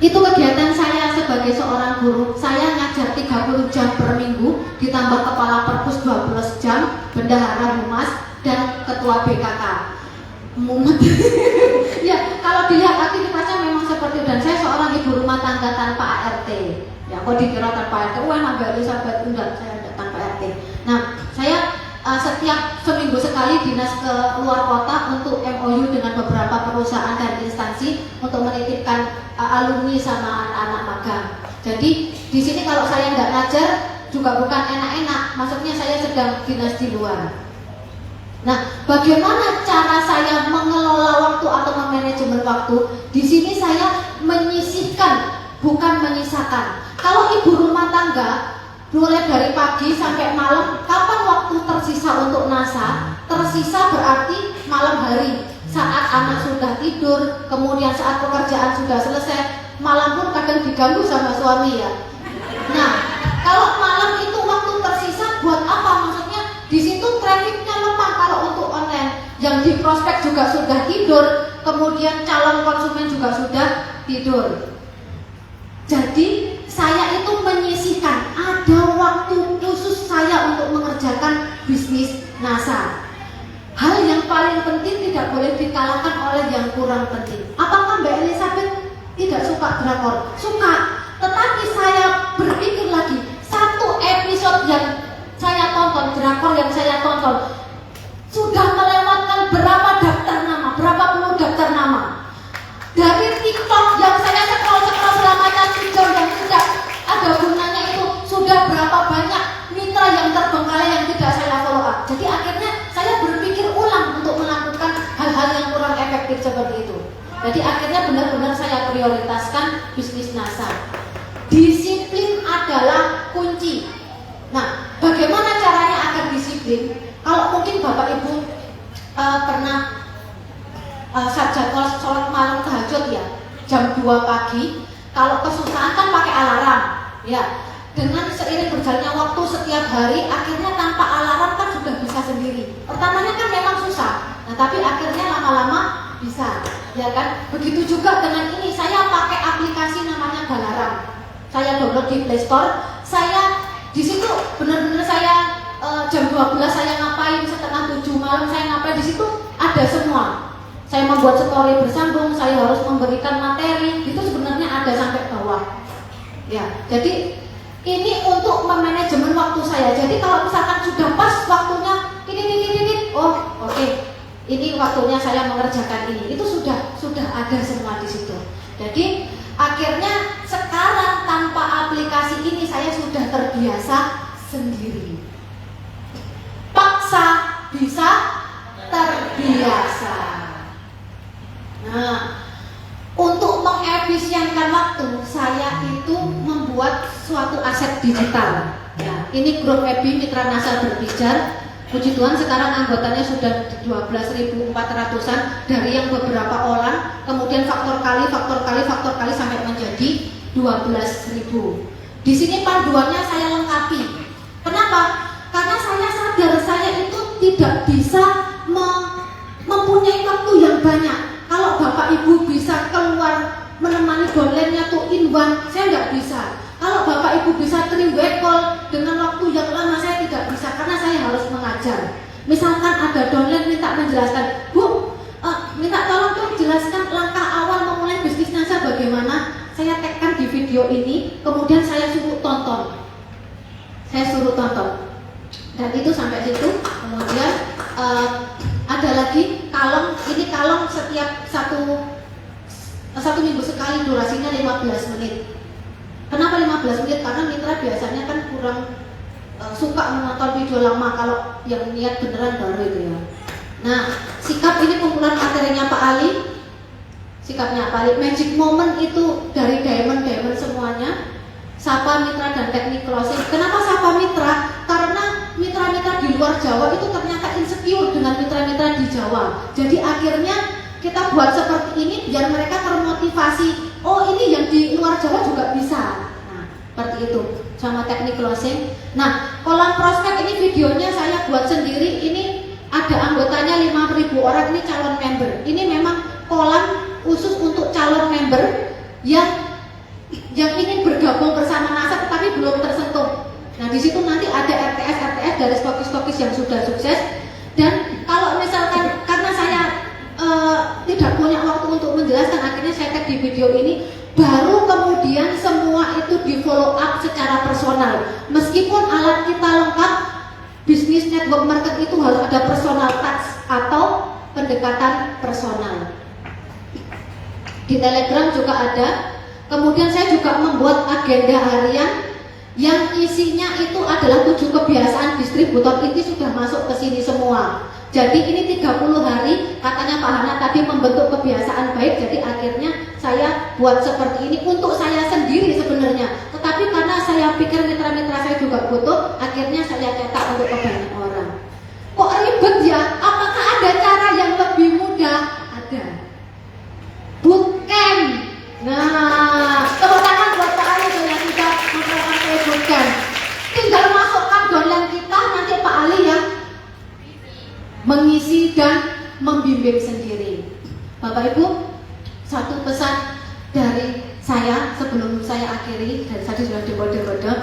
Itu kegiatan saya sebagai seorang guru. Saya ngajar 30 jam per minggu, ditambah kepala perpus 12 jam, bendahara humas, dan ketua BKK. Mumet. Ya, kalau dilihat aktivitasnya memang seperti itu. Dan saya seorang ibu rumah tangga tanpa ART. Ya, kok dikira tanpa ART? Wah, nggak bisa buat enggak, saya ada tanpa ART. Nah, saya setiap seminggu sekali dinas ke luar kota untuk MOU dengan beberapa perusahaan dan instansi untuk menitipkan alumni sama anak-anak magang. Jadi di sini kalau saya nggak ngajar juga bukan enak-enak, maksudnya saya sedang dinas di luar. Nah, bagaimana cara saya mengelola waktu atau memanajemen waktu? Di sini saya menyisihkan, bukan menyisakan. Kalau ibu rumah tangga mulai dari pagi sampai malam, kapan waktu tersisa untuk NASA? Tersisa berarti malam hari, saat anak sudah tidur, kemudian saat pekerjaan sudah selesai, malam pun kadang diganggu sama suami ya. Nah, kalau malam itu waktu tersisa buat apa? Maksudnya di situ trafficnya lemah kalau untuk online. Yang di prospek juga sudah tidur, kemudian calon konsumen juga sudah tidur. Jadi saya itu menyisihkan ada waktu khusus saya untuk mengerjakan bisnis NASA. Hal yang paling penting tidak boleh dikalahkan oleh yang kurang penting. Apakah Mbak Elizabeth tidak suka drakor? Suka. Tetapi saya berpikir lagi, satu episode yang saya tonton, drakor yang saya tonton sudah melewatkan berapa daftar nama, berapa puluh daftar nama. Dari TikTok yang saya scroll selama 1 jam yang tidak ada gunanya itu sudah berapa banyak mitra yang terbengkalai yang tidak saya follow up. Jadi akhirnya saya berpikir ulang untuk melakukan hal-hal yang kurang efektif seperti itu. Jadi akhirnya benar-benar saya prioritaskan bisnis NASA. Disiplin adalah kunci. Nah, bagaimana caranya agar disiplin? Kalau mungkin Bapak Ibu pernah jadwal sholat malam tahajud ya, jam 2 pagi. Kalau kesusahan kan pakai alarm, ya. Dengan seiring berjalannya waktu setiap hari, akhirnya tanpa alarm kan sudah bisa sendiri. Pertamanya kan memang susah, nah tapi akhirnya lama-lama bisa, ya kan? Begitu juga dengan ini, saya pakai aplikasi namanya Galaram. Saya download di Play Store. Saya di situ benar-benar saya jam 12 saya ngapain, setengah 7 malam saya ngapain, di situ ada semua. Saya membuat story bersambung, saya harus memberikan materi, itu sebenarnya ada sampai bawah. Ya, jadi ini untuk memanajemen waktu saya. Jadi kalau misalkan sudah pas waktunya ini, oh oke, ini waktunya saya mengerjakan ini. Itu sudah ada semua di situ. Jadi akhirnya sekarang tanpa aplikasi ini saya sudah terbiasa sendiri. Paksa bisa terbiasa. Nah, untuk mengefisienkan waktu, saya itu membuat suatu aset digital. Ya, ini grup EBI Mitra NASA Berpijar. Puji Tuhan sekarang anggotanya sudah 12.400-an dari yang beberapa orang, kemudian faktor kali sampai menjadi 12.000. Di sini panduannya saya lengkapi. Kenapa? Karena saya sadar saya itu tidak bisa mempunyai waktu yang banyak. Kalau Bapak Ibu bisa keluar menemani downline-nya tuh in one, saya nggak bisa. Kalau Bapak Ibu bisa 3-way call dengan waktu yang lama, saya tidak bisa karena saya harus mengajar. Misalkan ada downline minta menjelaskan, Bu, minta tolong dong jelaskan langkah awal memulai bisnis NASA bagaimana. Saya tagkan di video ini, kemudian saya suruh tonton. Dan itu sampai situ. Kemudian ada lagi kalong, ini kalong setiap satu minggu sekali, durasinya 15 menit. Kenapa 15 menit? Karena mitra biasanya kan kurang suka menonton video lama, kalau yang niat beneran baru itu ya. Nah, sikap ini kumpulan materinya Pak Ali. Sikapnya Pak Ali, magic moment itu dari diamond semuanya. Sapa mitra dan teknik closing. Kenapa sapa mitra? Karena mitra-mitra di luar Jawa itu ternyata insecure dengan mitra-mitra di Jawa. Jadi akhirnya kita buat seperti ini biar mereka termotivasi. Oh, ini yang di luar Jawa juga bisa. Nah, seperti itu. Sama teknik closing. Nah, kolam prospek ini videonya saya buat sendiri. Ini ada anggotanya 5.000 orang, ini calon member. Ini memang kolam khusus untuk calon member yang yang ingin bergabung bersama Nasab tetapi belum tersentuh. Nah di situ nanti ada RTS dari stokis-stokis yang sudah sukses. Dan kalau misalkan karena saya tidak punya waktu untuk menjelaskan, akhirnya saya tag di video ini, baru kemudian semua itu di follow up secara personal. Meskipun alat kita lengkap, bisnis network market itu harus ada personal touch atau pendekatan personal. Di Telegram juga ada. Kemudian saya juga membuat agenda harian yang isinya itu adalah 7 kebiasaan distributor inti sudah masuk ke sini semua. Jadi ini 30 hari, katanya Pak Hana tadi membentuk kebiasaan baik, jadi akhirnya saya buat seperti ini untuk saya sendiri sebenarnya. Tetapi karena saya pikir mitra-mitra saya juga butuh, akhirnya saya cetak untuk ke banyak orang. Kok ribet ya? Apakah ada cara yang lebih mudah? Ada. Bootcamp. Nah, tepuk tangan buat Pak Ali yang sudah melakukan bootcamp. Tinggal masukkan downline kita, nanti Pak Ali yang mengisi dan membimbing sendiri. Bapak Ibu, satu pesan dari saya sebelum saya akhiri, dari tadi sudah dikode-kode,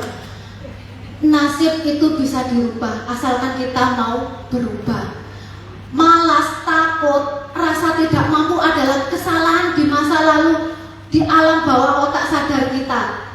nasib itu bisa dirubah asalkan kita mau berubah. Malas, takut, rasa tidak mampu adalah kesalahan di masa lalu, di alam bawah otak sadar kita.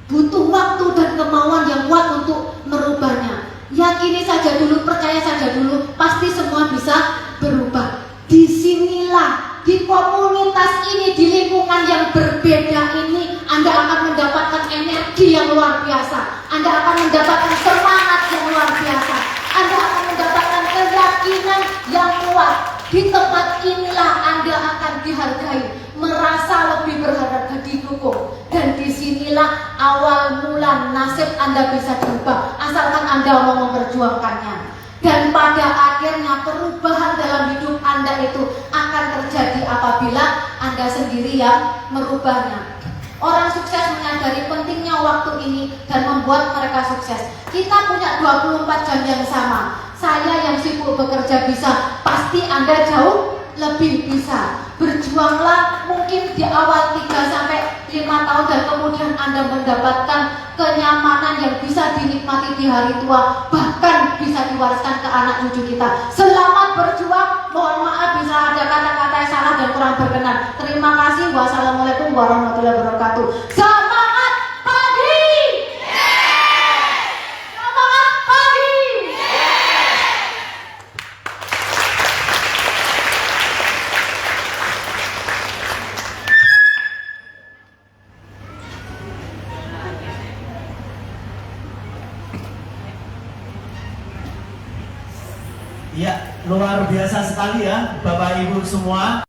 Butuh waktu dan kemauan yang kuat untuk merubahnya. Yakini saja dulu, percaya saja dulu, pasti semua bisa berubah. Disinilah, di komunitas ini, di lingkungan yang berbeda ini, Anda akan mendapatkan energi yang luar biasa. Anda akan mendapatkan semangat yang luar biasa. Anda akan mendapatkan keyakinan yang kuat. Di tempat inilah Anda akan dihargai, merasa lebih berharga, didukung. Dan disinilah awal mula nasib Anda bisa berubah, asalkan Anda mau memperjuangkannya. Dan pada akhirnya perubahan dalam hidup Anda itu akan terjadi apabila Anda sendiri yang merubahnya. Orang sukses menyadari pentingnya waktu ini dan membuat mereka sukses. Kita punya 24 jam yang sama. Saya yang sibuk bekerja bisa, pasti Anda jauh lebih bisa. Berjuanglah mungkin di awal 3-5 tahun dan kemudian Anda mendapatkan kenyamanan yang bisa dinikmati di hari tua, bahkan bisa diwariskan ke anak cucu kita. Selamat berjuang. Mohon maaf bisa ada kata-kata yang salah dan kurang berkenan. Terima kasih. Wassalamualaikum warahmatullahi wabarakatuh. Semangat pagi. Semangat pagi. Ya, luar biasa sekali ya Bapak Ibu semua.